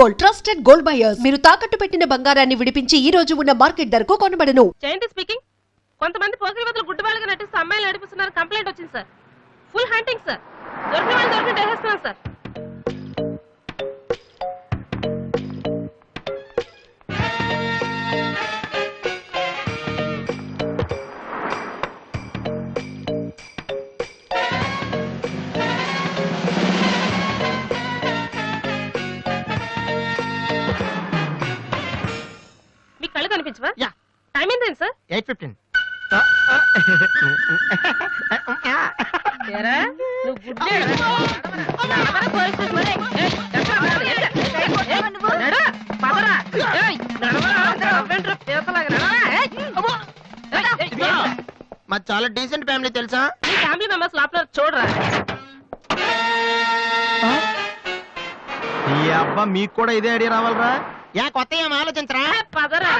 Gold, trusted gold buyers. మీరు తాకట్టు పెట్టిన బంగారాన్ని విడిపించి ఈ రోజు ఉన్న మార్కెట్ ధరకు కొనబడను. జయంతి స్పీకింగ్. కొంతమంది పోకిరి వదలు గుడ్డివాళ్ళగా నటిస్తూ అమ్మాయిలు నడిపిస్తున్నారు. కంప్లైంట్ వచ్చింది సార్. Full hunting sir. దొరికిన వాళ్ళు దొరికి వేసేస్తున్నాం సార్. మీకు కళ్ళు కనిపించవా? టైం ఏంటండి సార్? 8:15. నువ్వు గుడ్డే మాది చాలా డీసెంట్ ఫ్యామిలీ తెలుసా? మీ ఫ్యామిలీ మెంబర్స్ లోపల చూడరా. ఈ అబ్బా మీకు కూడా ఇదే ఐడియా రావాలరా? యా కొత్త ఏం ఆలోచించరా? పదరా.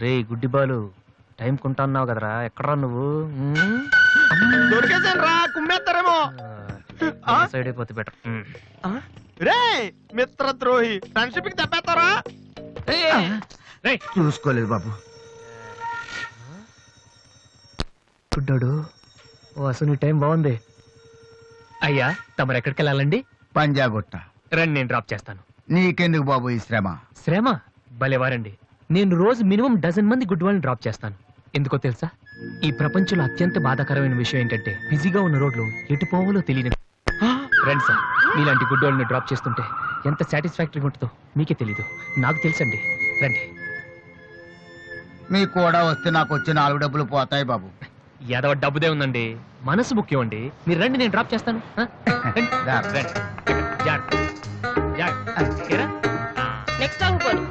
రే గుడ్డి బాలు, టైం కొంటా అన్నావు కదరా, ఎక్కడరా నువ్వు? దొరికేసాను రా, కుమ్మేస్తారేమో. సైడ్ అయిపోతే బెటర్. రే మిత్రద్రోహి, ఫ్రెండ్షిప్ కి తప్పేస్తారా? చూసుకోలేదు బాబు. గుడ్డాడు, ఓ అసలు నీ టైం బాగుంది. అయ్యా తమరు ఎక్కడికి వెళ్ళాలండి? పంజాగుట్ట. రండి, నేను డ్రాప్ చేస్తాను. నీకెందుకు బాబు ఈ శ్రమ? శ్రమ భలేవారండి. నేను రోజు మినిమం డజన్ మంది గుడ్ వాళ్ళని డ్రాప్ చేస్తాను. ఎందుకో తెలుసా? ఈ ప్రపంచంలో అత్యంత బాధాకరమైన విషయం ఏంటంటే బిజీగా ఉన్న రోడ్లు ఎటు పోవాలో తెలియని. రండి సార్, మీలాంటి గుడ్ వాళ్ళని డ్రాప్ చేస్తుంటే ఎంత సాటిస్ఫాక్టరీగా ఉంటుందో మీకే తెలీదు, నాకు తెలుసండి. రండి. మీకు కూడా వస్తే నాకు వచ్చే 4 డబ్బులు పోతాయి బాబు. ఏదో డబ్బుదే ఉందండి, మనసు ముఖ్యం అండి. మీరు రండి, నేను డ్రాప్ చేస్తాను. నెక్స్ట్ టైం పోను.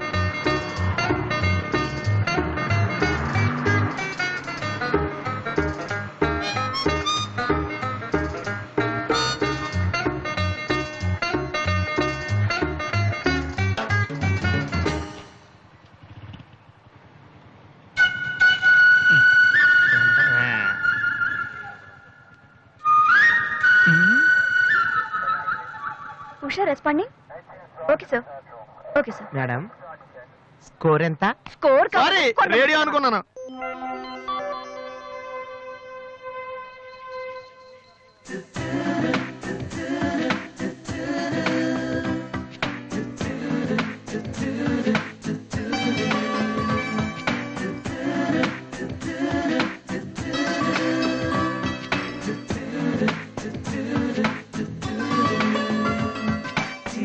Usha responding. Okay sir, okay sir. Madam score ఎంత? స్కోర్ సారీ, రేడియో అనుకున్నాను.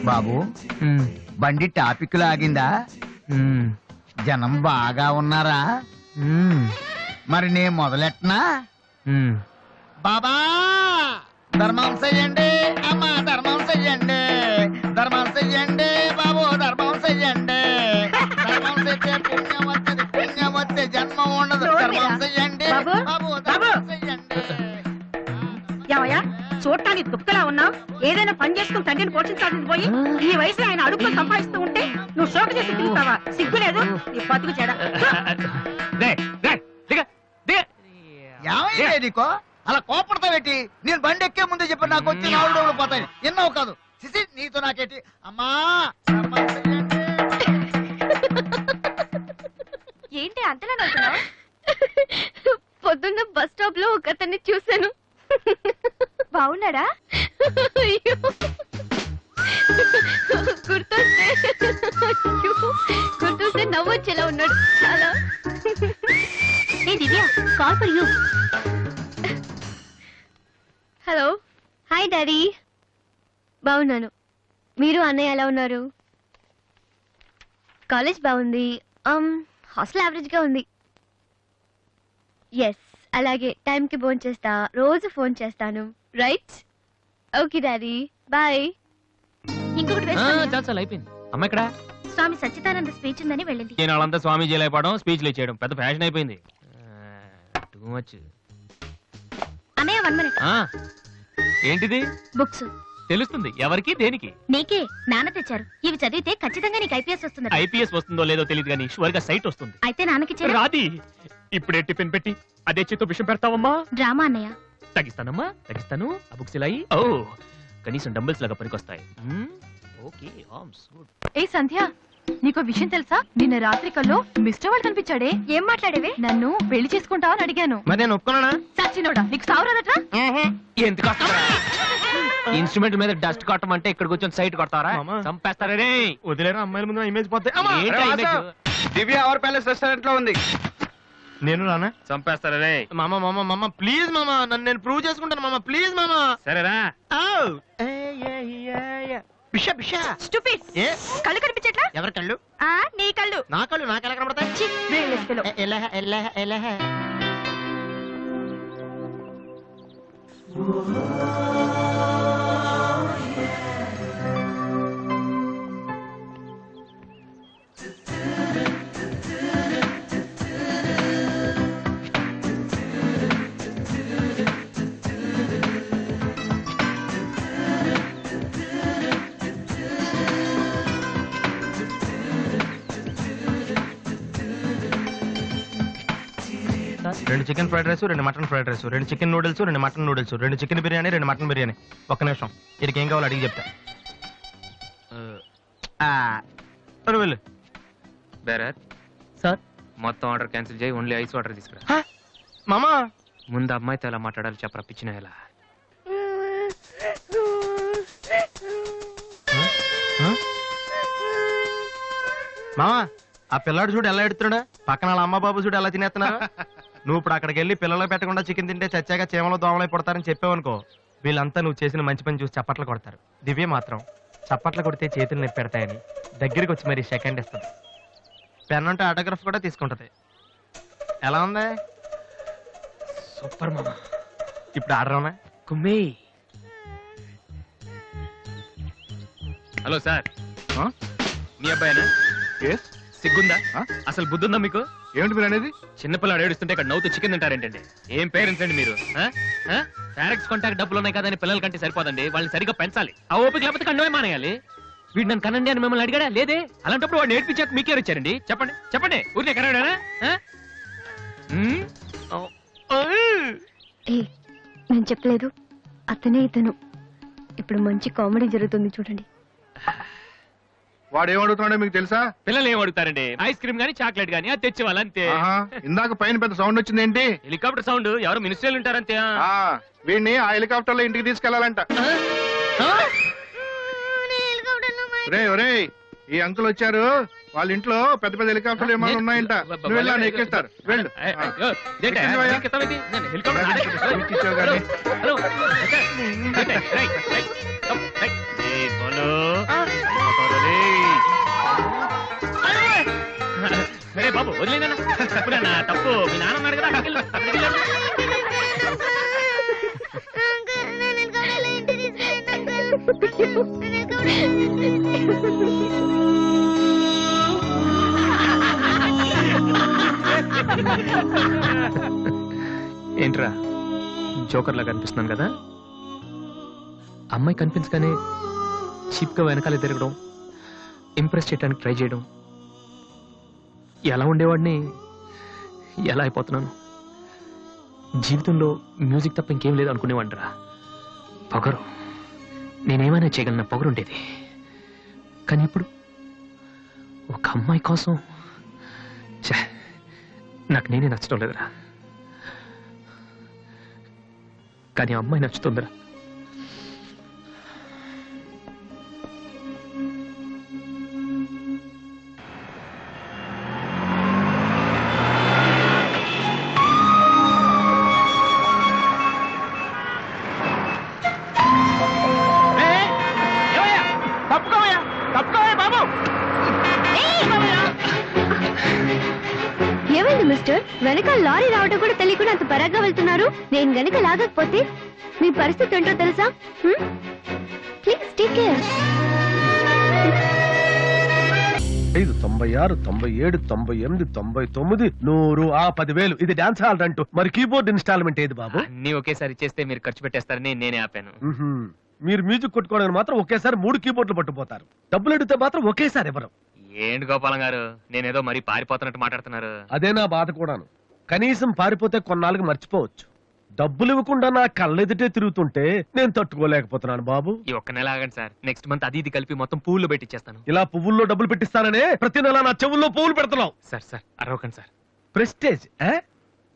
బాబు బండి టాపిక్ లాగిందా? జనం బాగా ఉన్నారా? మరి నేను మొదలెట్టనా? బాబా ధర్మం చెయ్యండి, అమ్మా ధర్మం చెయ్యండి, ధర్మం చెయ్యండి బాబు, ధర్మం చెయ్యండి. ధర్మం చేస్తే పుణ్యం వస్తుంది, పుణ్యం వస్తే జన్మ ఉండదు. ధర్మం చెయ్యండి బాబు, ధర్మం చెయ్యండి. యావయ్యా, చూడటానికి దుఃఖలా ఉన్నావు. ఏదైనా పని చేసుకుని తండ్రిని పోషించాల్సింది పోయి ఈ వయసులో ఆయన అడుగులు సంపాదిస్తూ ఉంటే నువ్వు షోక చేసి తిరుగుతావా? సిగ్గు లేదు నీ బతుకు చెడ. ఏమైంది నీకో అలా కోపడతా పెట్టి? నేను బండి ఎక్కే ముందే చెప్పి నాకు వచ్చి 4 డబ్బులు పోతాయి. ఎన్నో కాదు సిసి, నీతో నాకేటి? అమ్మా ఏంటి అంతలా నవ్వుతున్నావు? పొద్దున్న బస్ స్టాప్ లో ఒక అతన్ని చూశాను. బాగున్నాడా? గుర్తొస్తే నవ్వొచ్చేలా ఉన్నాడు చాలా. Divya, call for you. Hello, hi daddy. బాగున్నాను. మీరు అన్నయ్య ఎలా ఉన్నారు? కాలేజ్ బాగుంది. హాస్టల్ యావరేజ్ గా ఉంది. ఎస్, అలాగే టైంకి ఫోన్ చేస్తా, రోజు ఫోన్ చేస్తాను. రైట్? Okay daddy, bye. ఇంకొకటి చాలా అయిపోయింది. అమ్మ ఇక్కడ స్వామి సచ్చిదానంద స్పీచ్ ఉందని వెళ్ళింది. నేను వాళ్ళంతా స్వామీజీలు అయిపోవడం, స్పీచ్లు ఇచ్చేయడం పెద్ద ఫ్యాషన్ అయిపోయింది. Too much. అన్నయ్య 1 minute. ఏంటిది? బుక్స్. తెలుస్తుంది ఎవరికి దేనికి? నీకే. నాన్న తెచ్చారు. ఇవి చదివితే ఖచ్చితంగా నీకు ఐపీఎస్ వస్తుంది. ఐపీఎస్ వస్తుందో లేదో తెలియదు కానీ షువర్ గా సైట్ వస్తుంది. అయితే నాన్నకి రాది ఇప్పుడే టిఫిన్ పెట్టి అదే చేతో విషయం పెడతావమ్మా. డ్రామా అన్నయ్య. తగ్గిస్తానమ్మా, తగ్గిస్తాను. ఆ బుక్స్ ఇలా ఓ కనీసం డంబుల్స్ లాగా పనికొస్తాయి. Okay, arms good. ఏ సంధ్య, నీకో విషయం తెలుసా? నిన్న రాత్రి కల్లో మిస్టర్ వాళ్ళు కనిపించాడే. ఏం మాట్లాడేవే? నన్ను పెళ్లి చేసుకుంటావని అడిగాను. మరి నేను ఒప్పుకున్నానా? సచ్చినోడా, నీకు సావరాదట్రా? ఎందుకు ఇన్స్ట్రుమెంట్ మీద డస్ట్ కొట్టమంటే ఇక్కడ కూర్చొని సైట్ కొడతారా? మామ. చంపేస్తారా రే. వదిలేరా, అమ్మాయిల ముందు ఇమేజ్ పోతాయి. ఏంటా image? Divya our palace restaurant లో ఉంది. నేను రానా? చంపేస్తారా రే. మామ మామ మామ ప్లీజ్ మామ, నన్ను నేను ప్రూవ్ చేసుకుంటాను మామ, ప్లీజ్ మామ. సరేరా. బిషా బిషా. Stupid. ఏ కళ్ళు కనిపించట్లా? ఎవరి కళ్ళు? నీ కళ్ళు. నా కళ్ళు నాకెలా కనబడతాయి? ఛీ, వేలేస్తలో. ఎలహ ఎలహ ఎలహ. రెండు చికెన్ ఫ్రైడ్ రైస్, రెండు మటన్ ఫ్రైడ్ రైస్, రెండు చికెన్ నూడిల్స్, రెండు మటన్ నూడిల్స్, రెండు చికెన్ బిర్యానీ, రెండు మటన్ బిర్యానీ. ఒక్క నిమిషం, వీరికి ఏం కావాలో అడిగి చెప్తా. వెళ్ళు. బేరర్ సార్, మొత్తం ఆర్డర్ క్యాన్సిల్ చేయి, ఓన్లీ ఐస్ వాటర్ తీసుకురా. మామా ముందు అమ్మాయితో ఎలా మాట్లాడాలి చెప్పరా, పిచ్చిన ఎలా. మామా ఆ పిల్లాడు చూడు ఎలా ఎడుతున్నాడా, పక్కన వాళ్ళ అమ్మ బాబు చూడు ఎలా తినేస్తున్నా. నువ్వు ఇప్పుడు అక్కడికి వెళ్ళి పిల్లలు పెట్టకుండా చికెన్ తింటే చచ్చాక చీమలో దోమలై పడతారని చెప్పావనుకో, వీళ్ళంతా నువ్వు చేసిన మంచి పని చూసి చప్పట్లు కొడతారు. దివ్య మాత్రం చప్పట్లు కొడితే చేతులు నొప్పి పెడతాయని దగ్గరికి వచ్చి మరి సెకండ్ ఇస్తుంది. పెన్ అంటే ఆటోగ్రాఫ్ కూడా తీసుకుంటది. ఎలా ఉంది? సూపర్ మామా. ఇప్పుడు ఆర్డర్ ఉన్నా కుమ్మి. హలో సార్, మీ అబ్బాయినా? సిగ్గుందా? అసలు బుద్ధుందా మీకు? ఏమిటి మీరు అనేది? చిన్నపిల్లాడు ఏడుస్తుంటే ఇక్కడ నవ్వుతూ చికెన్ తింటారేంటండి? ఏం పేరెంట్స్ అండి మీరు? ఫారెక్స్ కాంటాక్ట్ డబ్బులు ఉన్నాయి కదని పిల్లల కంటే సరిపోదండి, వాళ్ళని సరిగ్గా పెంచాలి. ఆ ఓపిక లేకపోతే కండమే మానేయాలి. వీడు నన్ను కనండి అని మిమ్మల్ని అడిగాడా? లేదే. అలాంటప్పుడు వాడు నేర్పించాక మీకే వచ్చారండి. చెప్పండి చెప్పండి, ఊరినే కనడానా? నేను చెప్పలేదు, అతనే ఇతను. ఇప్పుడు మంచి కామెడీ జరుగుతుంది చూడండి. వాడు ఏమడుగుతున్నాడో మీకు తెలుసా? పిల్లలు ఏం అడుగుతారండి? ఐస్ క్రీమ్ గానీ చాక్లెట్ గానీ అది తెచ్చి వాళ్ళంతే. ఆహా, ఇందాక పైన పెద్ద సౌండ్ వచ్చింది ఏంటి? Helicopter sound. ఎవరు మినిస్టర్లు ఉంటారంతే. వీడిని ఆ హెలికాప్టర్ లో ఇంటికి తీసుకెళ్లాలంట. ఒరే ఈ అంకుల్ వచ్చారు, వాళ్ళ ఇంట్లో పెద్ద పెద్ద హెలికాప్టర్లు ఏమైనా ఉన్నాయంట. నువ్వు వెళ్ళా, ఎక్కిస్తారు. వెళ్ళు. ఇచ్చావు కానీ. సరే బాబు, వదిలేనా? తప్పు మీ నాన్న ఉన్నాడు కదా, అక్కడికి వెళ్ళు. ఏంట్రా జోకర్ లాగా కనిపిస్తున్నాను కదా? అమ్మాయి కనిపించగానే చీప్ గా వెనకాల తిరగడం, ఇంప్రెస్ చేయడానికి ట్రై చేయడం, ఎలా ఉండేవాడిని ఎలా అయిపోతున్నాను. జీవితంలో మ్యూజిక్ తప్ప ఇంకేం లేదు అనుకునేవాడిరా. పొగరు, నేనేమైనా చేయగలన పొగరు ఉండేది. కానీ ఇప్పుడు ఒక అమ్మాయి కోసం నాకు నేనే నచ్చడం లేదురా. కానీ అమ్మాయి నచ్చుతుందిరా. ఏమైంది మిస్టర్? వెనక లారీ రావడం కూడా తెలియకుండా అంత పరాగ్గా వెళ్తున్నారు. నేను గనక లాగకపోతే మీ పరిస్థితి ఏంటో తెలుసా? Please take care. 5 96 97 98 99 100 ఆ 10,000 ఇది డాన్స్ హాల్ అంటూ మరి కీబోర్డ్ ఇన్స్టాల్మెంట్ ఏది బాబు? అన్ని ఒకేసారి చేస్తే మీరు ఖర్చు పెట్టేస్తారని నేనే ఆపాను. మీరు మ్యూజిక్ కొట్టుకోవడానికి మాత్రం ఒకేసారి 3 కీబోర్డులు పట్టుకుపోతారు. డబ్బులు అడిగితే మాత్రం ఒకేసారి ఎవరు? ఏంటి గోపాలం గారు, నేనేదో మరీ పారిపోతున్నట్టు మాట్లాడుతున్నారు. అదే నా బాధ కూడాను. కనీసం పారిపోతే కొన్నాళ్ళకి మర్చిపోవచ్చు. డబ్బులు ఇవ్వకుండా నా కళ్ళెదుటే తిరుగుతుంటే నేను తట్టుకోలేకపోతున్నాను బాబు. ఈ ఒక్క నెల ఆగండి సార్, నెక్స్ట్ మంత్ అది ఇది కలిపి మొత్తం పువ్వులు పెట్టిచ్చేస్తాను. ఇలా పువ్వుల్లో డబ్బులు పెట్టిస్తాననే ప్రతి నెల నా చెవుల్లో పువ్వులు పెడుతున్నావు. సార్ సార్ అరవకండి సార్. ప్రెస్టేజ్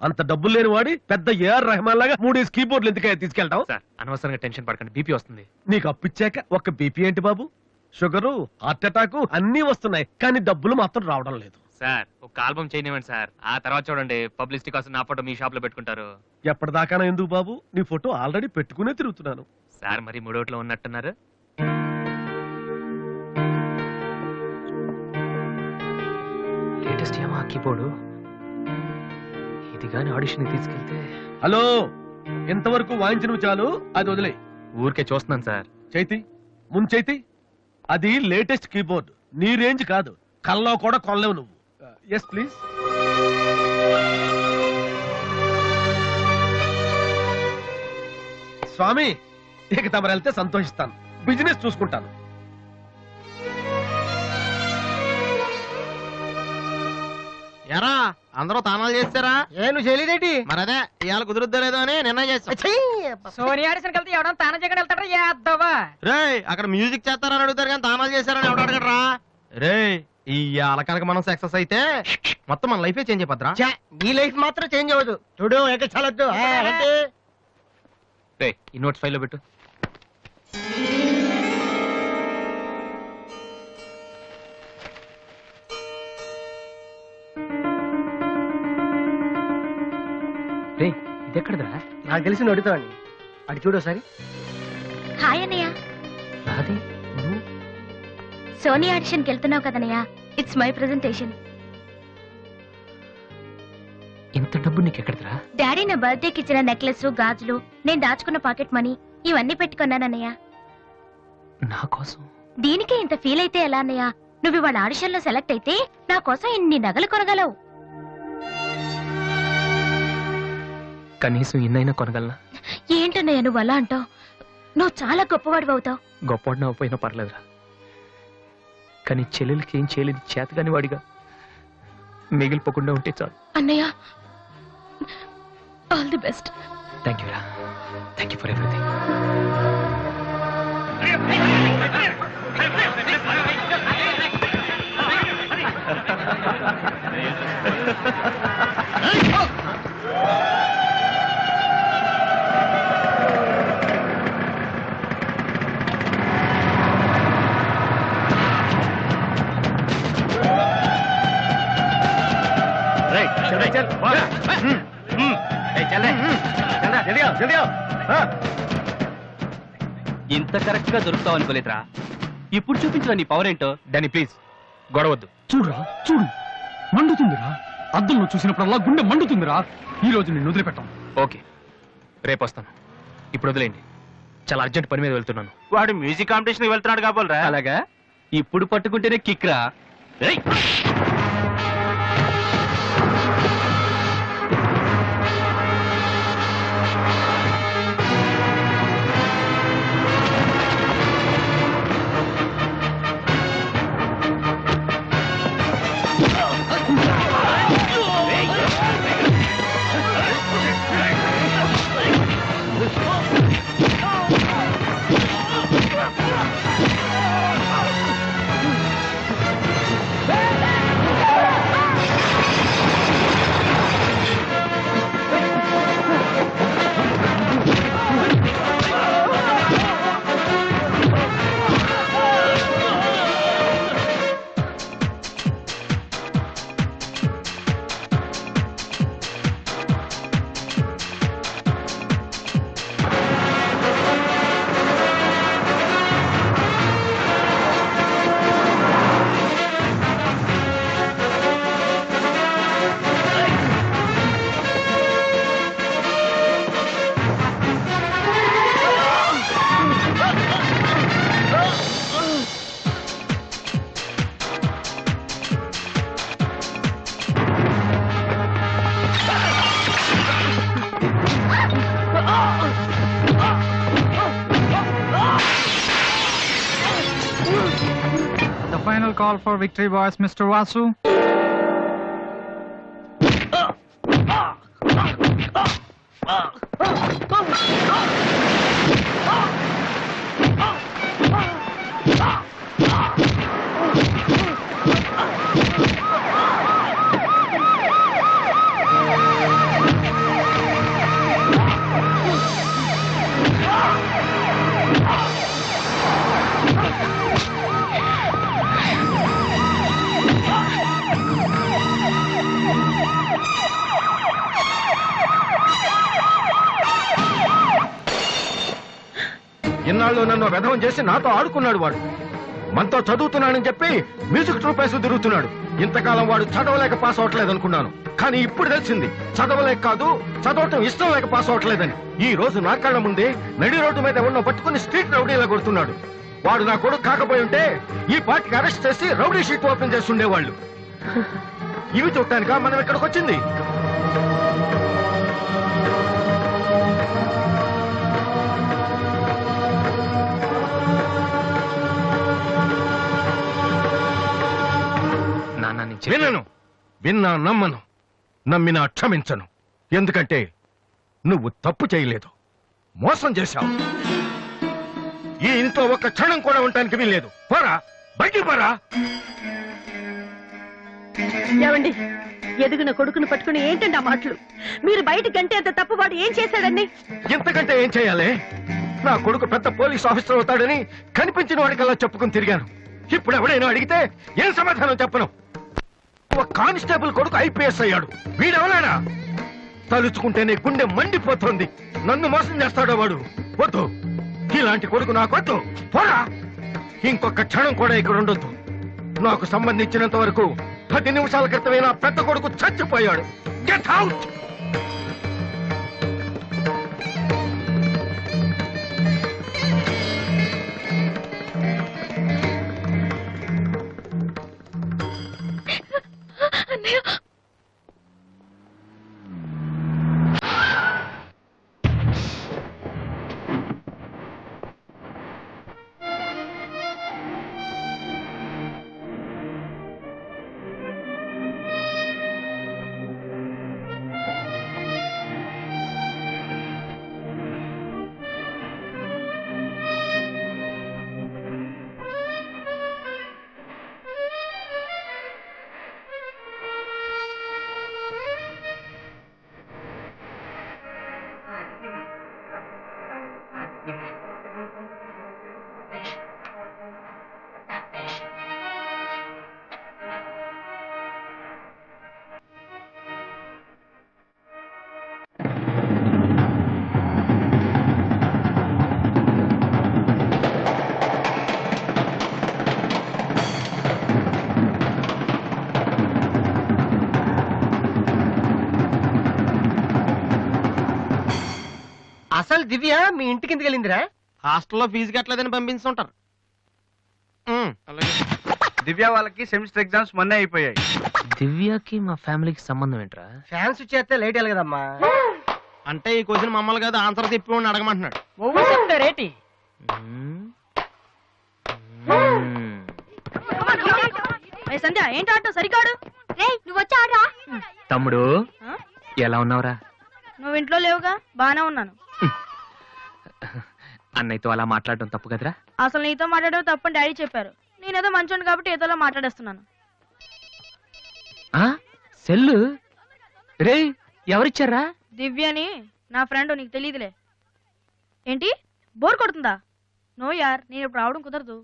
అంత డబ్బులు లేని వాడి పెద్ద ఏఆర్ రెహమాన్ లాగా 3 కీబోర్డ్లు ఎందుకే తీసుకెళ్తావు? సార్ అనవసరంగా టెన్షన్ పడకండి, బీపీ వస్తుంది. నీకు అప్పిచ్చాక ఒక్క బీపీ ఏంటి బాబు? షుగరు, హార్ట్ అటాక్ అన్నీ వస్తున్నాయి, కానీ డబ్బులు మాత్రం రావడం లేదు. సార్ ఒక ఆల్బమ్ చేయనివ్వండి సార్, ఆ తర్వాత చూడండి పబ్లిసిటీ కోసం నా ఫోటో మీ షాప్ లో పెట్టుకుంటారు. ఎప్పటిదాకా ఎందుకు బాబు? నీ ఫోటో ఆల్రెడీ పెట్టుకునే తిరుగుతున్నాను. సార్ మరి మూడోట్లో ఉన్నట్టున్నారు. లేటెస్ట్ ఏమో కీబోర్డు, ఇది గాని ఆడిషన్ తీసుకెళ్తే. హలో, ఇంతవరకు వాయించిన చాలు, అది వదిలే. ఊరికే చూస్తున్నాను సార్. చైతి ముందు చైతి, అది లేటెస్ట్ కీబోర్డ్, నీ రేంజ్ కాదు, కల్లో కూడా కొనలేవు నువ్వు. Yes please. స్వామి, ఇక తమరు వెళ్తే సంతోషిస్తాను, బిజినెస్ చూసుకుంటాను. ఎరా అందరూ తానాలు చేస్తారా? నువ్వు చేయలేదేటి? మరదే ఇవాళ కుదురుద్దో లేదో అని నిర్ణయం చేస్తా. సోనియా ఆడిషన్ కలిసి ఎవడం తానం చేయకుండా వెళ్తాడా? యాదవా రే అక్కడ మ్యూజిక్ చేస్తారని అడుగుతారు కానీ తానాలు చేస్తారని ఎవడు అడగడరా? రే ఇవాళ కనుక మనం సక్సెస్ అయితే మొత్తం మన లైఫే చేంజ్ అయిపోద్రా. నీ లైఫ్ మాత్రం చేంజ్ అవ్వదు. చూడు చాలొద్దు. రే ఈ నోట్స్ ఫైల్లో పెట్టు. రే ఇది ఎక్కడదా? నాకు తెలిసి నడుతావని అటు చూడు ఒకసారి. హాయ్ అన్నయ్య. రాది నువ్వు? సోనీ ఆడిషన్కి వెళ్తున్నావు కదన్నయ్య, ఇట్స్ మై ప్రెజెంటేషన్. ఇంత డబ్బు నీకు ఎక్కడదరా? డాడీ నా బర్త్డేకి ఇచ్చిన నెక్లెస్, గాజులు, నేను దాచుకున్న పాకెట్ మనీ ఇవన్నీ పెట్టుకున్నానన్నయ్య. నా కోసం? దీనికే ఇంత ఫీల్ అయితే ఎలా అన్నయ్య? నువ్వు ఇవాళ ఆడిషన్ లో సెలెక్ట్ అయితే నా కోసం ఇన్ని నగలు కొనగలవు. కనీసం ఇన్నైనా కొనగలనా? ఏంటన్నయ్య నువ్వు అలా అంటావు? నువ్వు చాలా గొప్పవాడు అవుతావు. గొప్పవాడిని అవ్వపోయినా పర్లేదురా, కానీ చెల్లెలకి ఏం చేయలేదు చేతగాని వాడిగా మిగిలిపోకుండా ఉంటే చాలు. అన్నయ్య all the best. Thank you రా, థ్యాంక్ యూ ఫర్ ఎవ్రీథింగ్. ఇంత కరెక్ట్ గా దొరుకుతావు అనుకోలేదురా. ఇప్పుడు చూపించు నీ పవర్ ఏంటో. డానీ ప్లీజ్ గొడవద్దు. చూడురా చూడు, మండుతుందిరా. అద్దంలో చూసినప్పుడల్లా గుండె మండుతుందిరా. ఈ రోజు నిన్ను వదిలిపెట్టాం. ఓకే రేపు వస్తాను, ఇప్పుడు వదిలేండి, చాలా అర్జెంట్ పని మీద వెళ్తున్నాను. వాడు మ్యూజిక్ కాంపిటీషన్ వెళ్తున్నాడు కాబోలరా. అలాగా, ఇప్పుడు పట్టుకుంటేనే కిక్ రా. The final call for victory was Mr. Vasu. ఇన్నాళ్ళు నన్ను వెధవం చేసి నాతో ఆడుకున్నాడు వాడు. మనతో చదువుతున్నానని చెప్పి మ్యూజిక్ ట్రూప్ వేసి తిరుగుతున్నాడు. ఇంతకాలం వాడు చదవలేక పాస్ అవట్లేదు అనుకున్నాను, కానీ ఇప్పుడు తెలిసింది చదవలేక కాదు, చదవటం ఇష్టం లేక పాస్ అవట్లేదని. ఈ రోజు నా కళ్ళ ముందే నడి రోడ్డు మీద ఉన్న పట్టుకుని స్ట్రీట్ రౌడీలా కొడుతున్నాడు. వాడు నా కొడుకు కాకపోయి ఉంటే ఈ పార్టీకి అరెస్ట్ చేసి రౌడీ షీట్ ఓపెన్ చేసి ఉండేవాళ్ళు. ఇవి చూడటానికా మనం ఇక్కడికి వచ్చింది? వినను, విన్నా నమ్మను, నమ్మినా క్షమించను. ఎందుకంటే నువ్వు తప్పు చేయలేదు, మోసం చేశావు. ఈ ఇంట్లో ఒక్క క్షణం కూడా ఉండటానికి వీల్లేదు. పోరా, బయటికి పోరా. ఏమండి, ఎదిగిన కొడుకును పట్టుకుని ఏంటండి ఆ మాటలు? మీరు బయటికి అంటే అంత తప్పు వాడు ఏం చేశాడండి? ఇంతకంటే ఏం చేయాలి? నా కొడుకు పెద్ద పోలీస్ ఆఫీసర్ అవుతాడని కనిపించిన వాడికల్లా చెప్పుకుని తిరిగాను. ఇప్పుడు ఎవడైనా అడిగితే ఏం సమాధానం చెప్పను? కానిస్టేబుల్ కొడుకు ఐపీఎస్ అయ్యాడు. వీడెవలాడా? తలుచుకుంటేనే గుండె మండిపోతుంది. నన్ను మోసం చేస్తాడో వాడు. వద్దు, ఇలాంటి కొడుకు నాకొద్దు. పోరా, ఇంకొక క్షణం కూడా ఇక్కడ ఉండొద్దు. నాకు సంబంధించినంత వరకు 10 నిమిషాల క్రితమే నా పెద్ద కొడుకు చచ్చిపోయాడు. Get out. అసలు దివ్య మీ ఇంటికి ఎందుకు వెళ్ళిందిరా? హాస్టల్లో ఫీజు కట్టలేదని పంపించుంటారు. దివ్య వాళ్ళకి సెమిస్టర్ ఎగ్జామ్స్ మొన్నే అయిపోయాయి. దివ్యకి మా ఫ్యామిలీకి సంబంధం ఏంట్రా? ఫ్యాన్స్ చేస్తే లేట్ అయ్యాలి కదమ్మా. అంటే ఈ క్వశ్చన్ మమ్మల్ని కాదు, ఆన్సర్ తిప్పి అడగమంటున్నాడు. రేటి సంధ్య ఏంటి ఆటో సరికాడు? నువ్వు వచ్చి ఆడరా. తమ్ముడు ఎలా ఉన్నావురా? నువ్వు ఇంట్లో లేవుగా, బానే ఉన్నాను. అన్నయ్యతో అలా మాట్లాడడం తప్పు కదరా? అసలు నీతో మాట్లాడడం తప్పని డాడీ చెప్పారు. నేనేదో మంచోండి కాబట్టి ఏదోలా మాట్లాడేస్తున్నాను. సెల్లు రే ఎవరిచ్చారా? దివ్యని, నా ఫ్రెండ్. నీకు తెలియదులే. ఏంటి బోర్ కొడుతుందా? నో యార్, నేను ఇప్పుడు రావడం కుదరదు.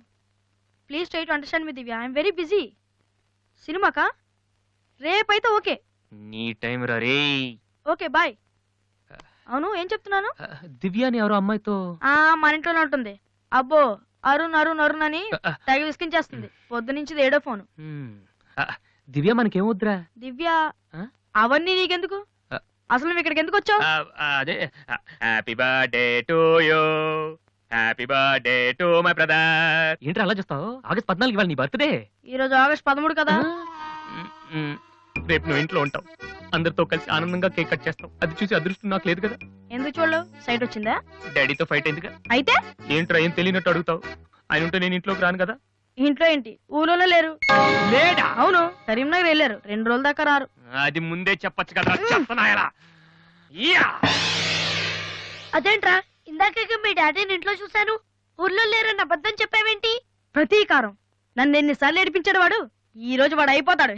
Please try to understand me Divya. I'm very busy. సినిమాకా? రేపైతే ఓకే. నీ టైం రా రే. Okay bye. అవును, ఏం చెప్తున్నాను? దివ్యాని ఎవరో అమ్మాయితో మన ఇంట్లోనే ఉంటుంది. అబ్బో, అరుణ్ అరుణ్ అరుణ్ అని తెగ విసికించేస్తుంది. పొద్దు నుంచి ఏడో ఫోను. దివ్య మనకేమొద్దురా? దివ్య అవన్నీ నీకెందుకు? అసలు నువ్వు ఇక్కడికి ఎందుకు వచ్చావు? అదే happy birthday to you, happy birthday to my brother. ఏంట్రా అలా చూస్తావు? ఆగస్ట్ 14 ఇవాళ నీ బర్త్డే. ఈ రోజు ఆగస్ట్ 13 కదా. రేపు నువ్వు ఇంట్లో ఉంటావు, అందరితో కలిసి ఆనందంగా కేక్ కట్ చేస్తావు. అది చూసి అదృష్టం నాకు లేదు కదా. ఎందుకు చూడలేవు? సైట్ వచ్చిందా? డాడీతో ఫైట్ అయిందిగా. అయితే ఏంట్రా ఏం తెలియనట్టు అడుగుతావు? ఆయన ఉంటే నేను ఇంట్లోకి రాను కదా. ఇంట్లో ఏంటి, ఊళ్ళోనే లేరు. లేడా? అవును, కరీంనగర్ వెళ్ళారు. 2 రోజుల దాకా రారు. అది ముందే చెప్పచ్చు కదా. చెప్పనాయలా అదేంట్రా ఇందాక మీ డాడీని ఇంట్లో చూశాను, ఊర్లో లేరన్న అబద్ధం చెప్పావేంటి? ప్రతీకారం. నన్ను ఎన్నిసార్లు ఏడిపించాడు వాడు, ఈ రోజు వాడు అయిపోతాడు.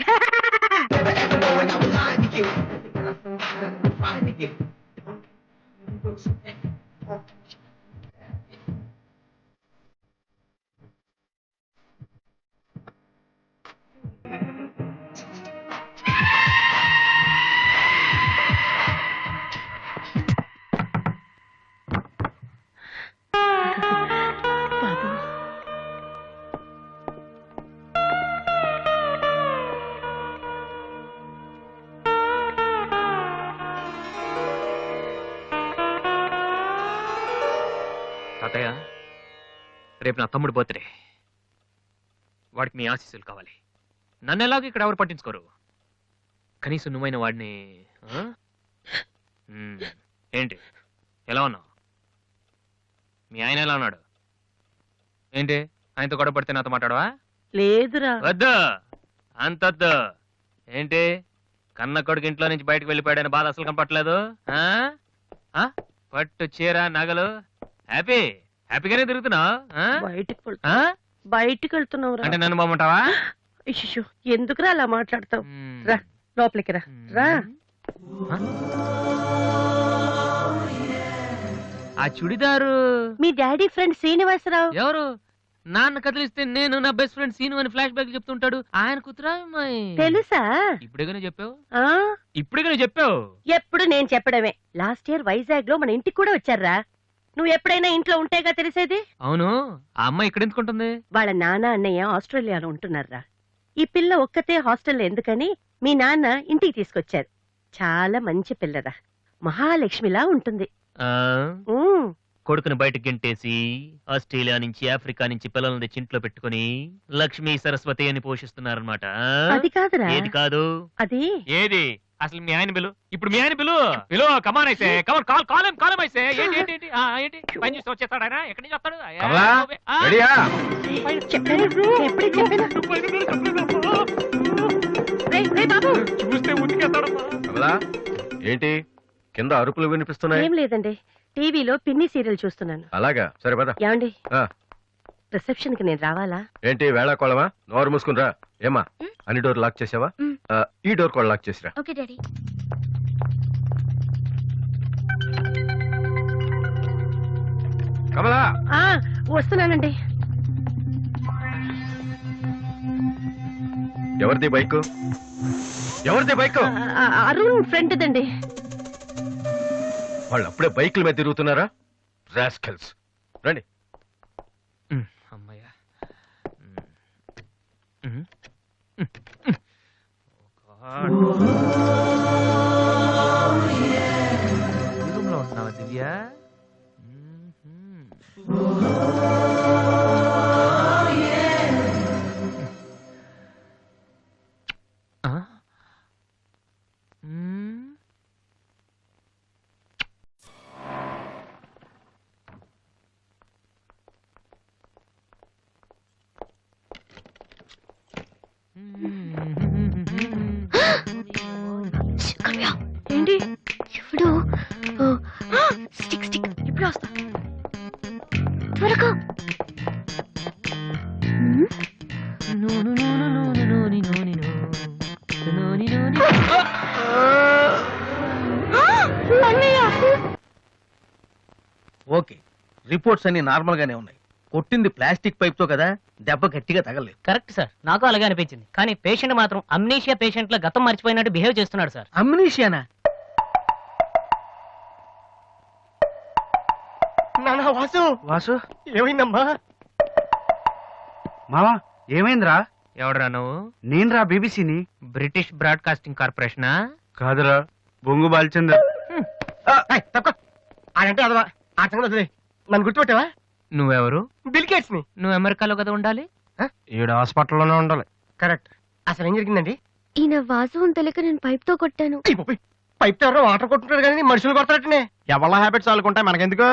తాతయ్య, రేపు నా తమ్ముడు బర్త్డే. వాడికి మీ ఆశీస్సులు కావాలి. నన్ను ఎలాగో ఇక్కడ ఎవరు పట్టించుకోరు. కనీసం నువ్వైన వాడిని ఆ? ఏంటి ఎలా ఉన్నావు? మీ ఆయన ఎలా ఉన్నాడు? ఏంటి ఆయనతో గొడవ పడితే నాతో మాట్లాడవా? లేదురా. వద్దు, అంతొద్దు. ఏంటి కన్న కొడుకు ఇంట్లో నుంచి బయటకు వెళ్ళిపోయాడని బాధ అసలు కనపట్లేదు? పట్టు చీర నగలు హ్యాపీగానే తిరుగుతున్నావు. బయటికి వెళ్తున్నావు అంటే నన్ను బాగుంటావా? ఎందుకురా అలా మాట్లాడతావు? రా లోపలికి రా. రా. ఆ చుడిదారు మీ డాడీ ఫ్రెండ్ శ్రీనివాసరావు. ఎవరు? నాన్న కదిలిస్తే నేను నా బెస్ట్ ఫ్రెండ్ సీను అని ఫ్లాష్ బ్యాక్ చెప్తుంటాడు. ఆయన కూతురా? తెలుసా? ఇప్పుడేగానే చెప్పావు. ఇప్పుడేగానే చెప్పావు. ఎప్పుడు నేను చెప్పడమే. లాస్ట్ ఇయర్ వైజాగ్ లో మన ఇంటికి కూడా వచ్చారా. నువ్వు ఎప్పుడైనా ఇంట్లో ఉంటేగా తెలిసేది. అవును, ఆ అమ్మాయి ఇక్కడ ఎందుకుంటుంది? వాళ్ళ నాన్న అన్నయ్య ఆస్ట్రేలియాలో ఉంటున్నారా. ఈ పిల్ల ఒక్కతే హాస్టల్లో ఎందుకని మీ నాన్న ఇంటికి తీసుకొచ్చారు. చాలా మంచి పిల్లరా, మహాలక్ష్మిలా ఉంటుంది. కొడుకుని బయటకు గెంటేసి ఆస్ట్రేలియా నుంచి ఆఫ్రికా నుంచి పిల్లల్ని తెచ్చి ఇంట్లో పెట్టుకుని లక్ష్మీ సరస్వతి అని పోషిస్తున్నారన్నమాట. అది కాదురా. ఏది కాదు? అది ఏది? అసలు మీ ఆయన బిలు. ఇప్పుడు మీ ఆయన బిలు కమాన్ అయితే కమాన్ కాలం అయితే ఏంటి ఏంటి ఏంటి ఏంటి పని చూసి వచ్చేస్తాడు ఆయన? ఎక్కడి నుంచి వస్తాడు? చూస్తే ఉతికేస్తాడు. ఏంటి కింద అరుపులు వినిపిస్తున్నాయి? ఏం లేదండి, టీవీలో పిన్ని సీరియల్ చూస్తున్నాను. అలాగా, సరే పద. ఏమండి రిసెప్షన్ కి నేను రావాలా? ఏంటి వేళాకోళమా? నోరు మూసుకుని రా. ఏమా అన్ని డోర్ లాక్ చేసావా? ఈ డోర్ కూడా లాక్ చేసిరా. Okay daddy. కమలా వస్తున్నానండి. ఎవరిది బైక్? ఎవరిది బైక్? అరుణ్ ఫ్రెండ్ దండి. వాళ్ళు అప్పుడే బైకుల మీద తిరుగుతున్నారా? రాస్కల్స్. రండి. అమ్మయ్యా. రూమ్లో ఉంటున్నావా దివ్య? ఏంటి ఇప్పుడు ఇప్పుడు వస్తా త్వరగా. ఓకే, రిపోర్ట్స్ అన్ని నార్మల్ గానే ఉన్నాయి. కొట్టింది ప్లాస్టిక్ పైప్ తో కదా, దెబ్బ గట్టిగా తగలేదు. కరెక్ట్ సార్, నాకు అలాగే అనిపించింది. కానీ పేషెంట్ మాత్రం అమ్నీషియా పేషెంట్ లో గతం మర్చిపోయినట్టు బిహేవ్ చేస్తున్నాడు సార్. అమ్నీషియానా? వాసు వాసు ఏమైందమ్మా? మావా ఏమైందిరా? ఎవడరా నువ్వు? నేనురా, బీబీసీని. British broadcasting కార్పొరేషనా? కాదురా, బొంగు బాల్చందర్. అదంటే అదవా, ఆ సంగతి వదిలేయ్. నన్ను గుర్తుపెట్టావా? నువ్వెవరు? బిల్ గేట్స్ ని. నువ్వు అమెరికాలో కదా ఉండాలి? ఈడ హాస్పిటల్లోనే ఉండాలి. కరెక్ట్. అసలు ఏం జరిగిందండి? ఈయన వాసు అని తెలియక నేను పైప్ తో కొట్టాను. పైప్ తో ఎవరో వాటర్ కొట్టుకుంటారు కానీ మనుషులు కొడతారటనే. ఎవళ్ళ హ్యాబిట్స్ వాళ్ళకుంటాయి, మనకెందుకు?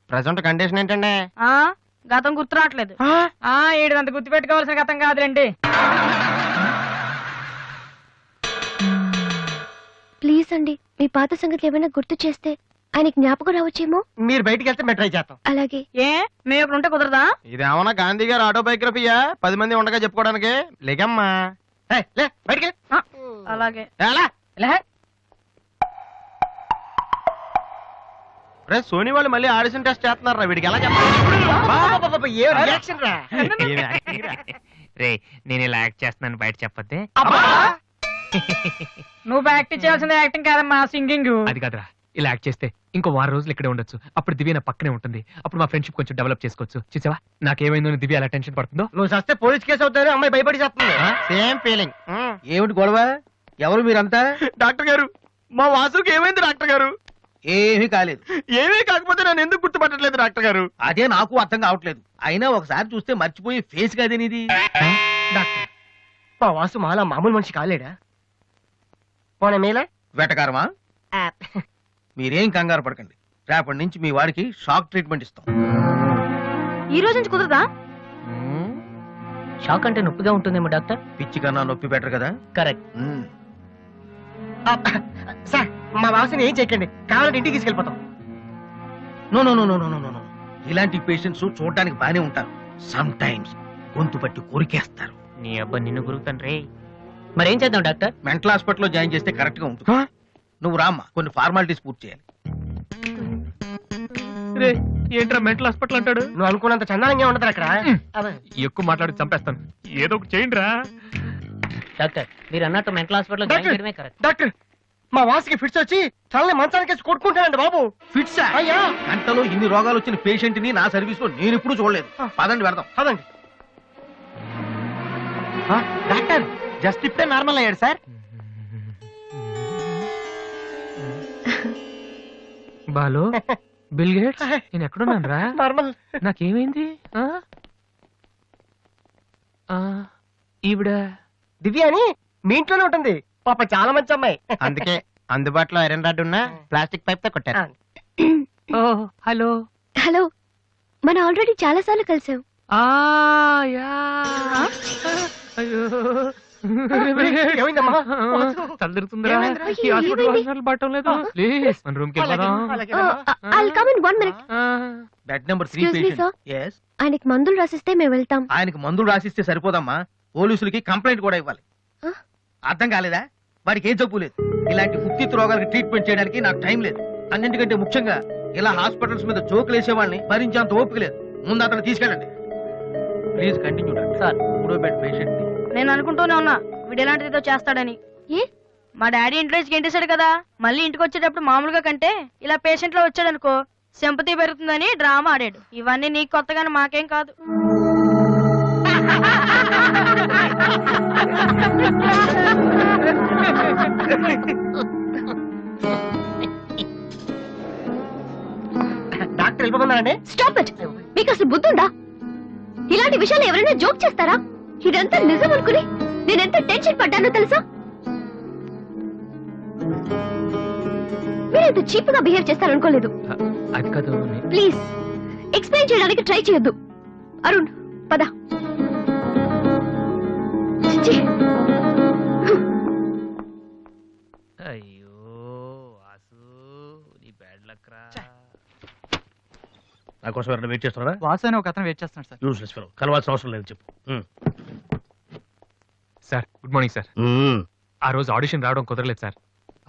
ప్రెసెంట్ కండిషన్ ఏంటండి? గతం గుర్తు రావట్లేదు. ఏడంత గుర్తు పెట్టుకోవాల్సిన గతం కాదులేండి. ప్లీజ్ అండి, మీ పాత సంగతి ఏమైనా గుర్తు చేస్తే ఆయనకి జ్ఞాపకం రావచ్చేమో. మీరు బయటికి వెళ్తే మేము ట్రై చేస్తాం. అలాగే. ఏ మేము ఇక్కడ ఉంటే కుదరదా? ఇదేమన్నా గాంధీ గారు ఆటోబయోగ్రఫీయా 10 మంది ఉండగా చెప్పుకోవడానికి? లేకమ్మా లే బయటికి అలాగే. రే సోనీ వాళ్ళు మళ్ళీ ఆడిషన్ టెస్ట్ చేస్తున్నారా? వీడికి ఎలా చెప్పాలి? ఏ రియాక్షన్ రా. రే నేను ఇలా యాక్ట్ చేస్తున్నాను బయట చెప్పొద్దే. నువ్వు యాక్టింగ్ చేయాల్సిన యాక్టింగ్ కాదమ్మా, సింగింగ్. అది కాదురా, ఇలా యాక్ట్ చేస్తే ఇంకో 6 రోజులు ఇక్కడే ఉండొచ్చు. అప్పుడు దివ్య నా పక్కనే ఉంటుంది. అప్పుడు మా ఫ్రెండ్షిప్ కొంచెం డెవలప్ చేసుకోవచ్చు. చూసావా నాకేమైందో దివ్య అలా టెన్షన్ పడుతుందో. నువ్వు చస్తే పోలీస్ కేసు అవుతారు. అమ్మాయి భయపడి చేస్తుంది. Same feeling. ఏమిటి గొడవ? ఎవరు మీరంతా? డాక్టర్ గారు మా వాసుకి ఏమైంది డాక్టర్ గారు? ఏమీ కాలేదు. ఏమీ కాకపోతే నన్ను ఎందుకు గుర్తుపట్టట్లేదు డాక్టర్ గారు? అదే నాకు అర్థం కావట్లేదు. అయినా ఒకసారి చూస్తే మర్చిపోయి ఫేస్ కాదేనిది. డాక్టర్ మా వాసు మాలా మామూలు మనిషి కాలేడా? పోన మేలా వెటకారమా? మీరేం కంగారు పడకండి, రేపటి నుంచి మీ వాడికి షాక్ ట్రీట్మెంట్ ఇస్తాం. ఈ రోజు నుంచి కుదరదా? షాక్ అంటే నొప్పిగా ఉంటుందేమో డాక్టర్. పిచ్చి కన్నా నొప్పి బెటర్ కదా. కరెక్ట్. సార్ మా వాసుని ఏం చేయకండి, కావాలంటే ఇంటికి తీసుకెళ్ళిపోతాం. No no no no no no no. ఇలాంటి పేషెంట్స్ చూడడానికి బానే ఉంటారు, సమ్ టైమ్స్ గొంతు పట్టి కొరికేస్తారు. నీ అబ్బా నిన్ను గురుతాను రే. మరేం చేద్దాం డాక్టర్? మెంటల్ హాస్పిటల్లో జాయిన్ చేస్తే కరెక్ట్ గా ఉంటుంది. నువ్వు రామ్మా, కొన్ని ఫార్మాలిటీస్ పూర్తి చేయాలి. రే ఏంట్రా మెంటల్ హాస్పిటల్ అంటాడు? నువ్వు అనుకున్నంత చందానంగా ఉండదు అక్కడ. ఎక్కువ మాట్లాడి చంపేస్తాను. ఏదో ఒకటి చేయండి రా. డాక్టర్ మీరు అన్నట్టు మెంటల్ హాస్పిటల్ జాయిన్ చేయడమే కరెక్ట్. డాక్టర్ మా వాసుకి ఫిట్స్ వచ్చి తలని మంచానికి కొట్టుకుంటానండి బాబు. ఫిట్స్ అయ్యా గంటలో ఇన్ని రోగాలు వచ్చిన పేషెంట్ ని నా సర్వీస్ లో నేను ఎప్పుడు చూడలేదు. పదండి వెళ్దాం. పదండి. డాక్టర్ జస్ట్ ఇప్పుడే నార్మల్ అయ్యాడు సార్. బాలు బిల్ గేట్స్ నేను ఎక్కడున్నాను రా? నార్మల్. నాకేమైంది? ఈవిడ దివ్య అని మీ ఇంట్లోనే ఉంటుంది. పాప చాలా మంచి అమ్మాయి. అందుకే అందుబాటులో ఐరన్ రాడ్ ఉన్న ప్లాస్టిక్ పైప్ తో కొట్టారు. ఓ హలో. హలో, మనం ఆల్రెడీ చాలా సార్లు కలిసాం. ఏమైందమ్మా? తలదిరుతుందిరా. అయ్యో, ఈ హాస్పిటల్ ఏమైంది? హాస్పిటల్ బట్టం లేదు. ప్లీజ్ మన రూమ్ కి వెళ్ళిపోదాం. I'll come in 1 minute. Bed number 3 Excuse me, sir. Patient. Yes. ఆయనకి మందులు రాసిస్తే మేము వెళ్తాం. ఆయనకి మందులు రాసిస్తే సరిపోదమ్మా, పోలీసులకి కంప్లైంట్ కూడా ఇవ్వాలి. ఆ? అర్థం కాలేదా? వాడికి ఏం జబ్బు లేదు. ఇలాంటి ఉత్తిత్ రోగాలకి ట్రీట్మెంట్ చేయడానికి నాకు టైం లేదు. అన్నింటికంటే ముఖ్యంగా ఇలా హాస్పిటల్స్ మీద జోకులు వేసే వాళ్ళని భరించేంత ఓపిక లేదు. ముందు అతను తీసుకెళ్ళండి. Please continue sir. 3వ బెడ్ పేషెంట్ ని. నేను అనుకుంటూనే ఉన్నా వీడు ఎలాంటిదో చేస్తాడని. ఏ? మా డాడీ ఇంట్లో గెంటేశాడు కదా, మళ్ళీ ఇంటికి వచ్చేటప్పుడు మామూలుగా కంటే ఇలా పేషెంట్ లో వచ్చాడు అనుకో సింపతి పెరుగుతుందని డ్రామా ఆడాడు. ఇవన్నీ నీకు కొత్తగానే మాకేం కాదు. డాక్టర్ వెళ్ళిపోతున్నారండి. Stop it. మీకు అసలు బుద్ధి ఉందా? ఇలాంటి విషయాలు ఎవరైనా జోక్ చేస్తారా? ఇదంతా నిజం అనుకుని నేను ఎంత టెన్షన్ పడ్డానో తెలుసా? మీరు ఇంత చీప్ గా బిహేవ్ చేస్తారనుకోలేదు. అది కాదు. ప్లీజ్ ఎక్స్ప్లెయిన్ చేయడానికి ట్రై చేయొద్దు. అరుణ్ పద. చిచ్చి. అయ్యో వాసు నీ బ్యాడ్ లక్ రా. నా కోసం ఎవరైనా వెయిట్ చేస్తున్నారా? వాసు అని ఒక అతను వెయిట్ చేస్తున్నాడు సార్. యూస్లెస్ ఫెలో, కలవాల్సిన అవసరం లేదు చెప్పు. Sir good morning sir. ఆ రోజు ఆడిషన్ రావడం కుదరలేదు సార్.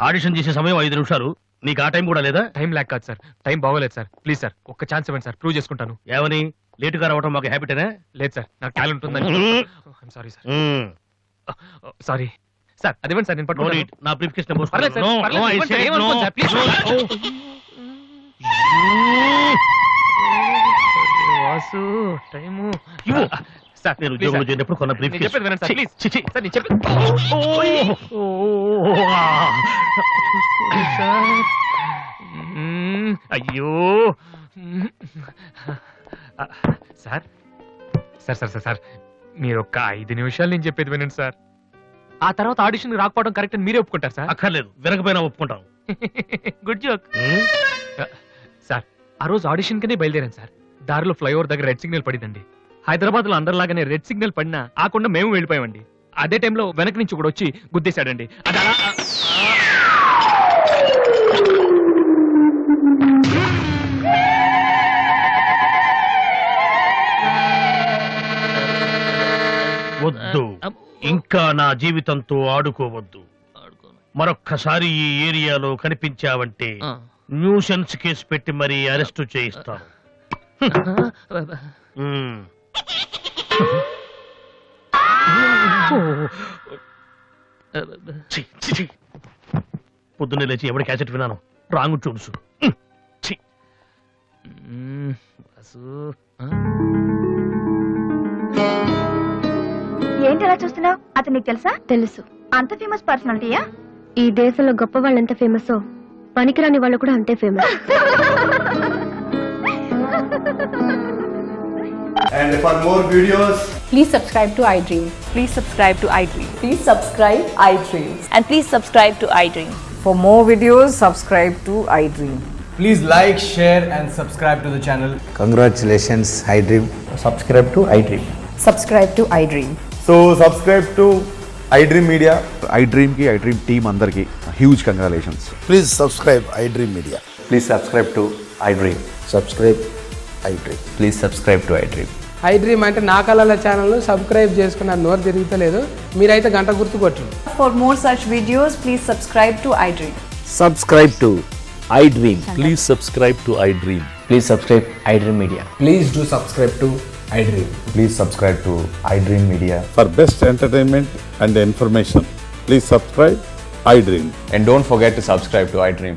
ఆడిషన్ చేసే సమయం 5 నిమిషాలు, నీకు ఆ టైం కూడా లేదా? టైం ల్యాక్ కాదు సార్, టైం బాగోలేదు సార్. ప్లీజ్ సార్ ఒక్క ఛాన్స్ ఇవ్వండి సార్, ప్రూవ్ చేసుకుంటాను. ఏమని లేటుగా రావడం మాకు హ్యాబిటేనా? లేదు సార్ నాకు టాలెంట్ ఉందని. Sorry sir. సారీ సార్, అది ఇవ్వండి సార్, నేను No పట్టుకుంటాను. need. నా బ్రీఫ్ కేస్ నెంబర్. పర్లేదు సార్, పర్లేదు, ఇవ్వండి సార్, ఏమనుకోండి sir, please. Vasu time sir. నేను ఉద్యోగంలో చేరినప్పుడు కొన్న బ్రీఫ్ నేను చెప్పేది వినండి సార్, ప్లీజ్. సార్ నేను చెప్పేది చూసుకోండి సార్. అయ్యో sir sir sir sir sir మీరు ఒక్క 5 నిమిషాలు నేను చెప్పేది వినండి సార్. ఆ తర్వాత ఆడిషన్ రాకపోవడం కరెక్ట్ అని మీరే ఒప్పుకుంటారు సార్? అక్కర్లేదు, వినకపోయినా ఒప్పుకుంటాం. Good joke sir. ఆ రోజు ఆడిషన్ కనే బయలుదేరాను సార్. దారిలో ఫ్లైఓవర్ దగ్గర రెడ్ సిగ్నల్ పడిందండి. హైదరాబాద్ లో అందరిలాగానే రెడ్ సిగ్నల్ పడినా ఆకుండా మేము వెళ్ళిపోయామండి. అదే టైంలో వెనక నుంచి కూడా వచ్చి గుద్దేశాడండి. అది అలా ఇంకా నా జీవితంతో ఆడుకోవద్దు. మరొక్కసారి ఈ ఏరియాలో కనిపించావంటే న్యూసెన్స్ కేసు పెట్టి మరీ అరెస్టు చేయిస్తాను. మ్మ్. ఛీ, ఛీ, ఛీ. పొద్దున్నే లేచి ఎవడి క్యాసెట్ విన్నాను రాంగ్ చూడుసు. ఏంటి అలా చూస్తున్నావు? అతను నీకు తెలుసా? తెలుసు. అంత ఫేమస్ పర్సనాలిటీయా? ఈ దేశంలో గొప్ప వాళ్ళు ఎంత ఫేమస్, పనికిరాని వాళ్ళు కూడా అంతే famous. And for more videos, please subscribe to iDream. Please subscribe to iDream. Please subscribe iDream. And please subscribe to iDream. For more videos, subscribe to iDream. please like, share, and subscribe to the channel. Congratulations, iDream. Subscribe to iDream. Subscribe to iDream. So subscribe to iDream Media. iDream ki iDream team andarki huge congratulations. Please subscribe iDream Media. Please subscribe to iDream. Subscribe iDream. Please subscribe to iDream. iDream అంటే నా కళల channel subscribe చేసుకున్న నోరు తిరుగుతలేదు. మీరైతే గంట గుర్తు కొట్టండి. For more such videos, please subscribe to iDream. Subscribe to iDream. Please subscribe to iDream. Please subscribe iDream Media. Please do subscribe to iDream. Please subscribe to iDream Media. For best entertainment and information, please subscribe iDream. And don't forget to subscribe to iDream.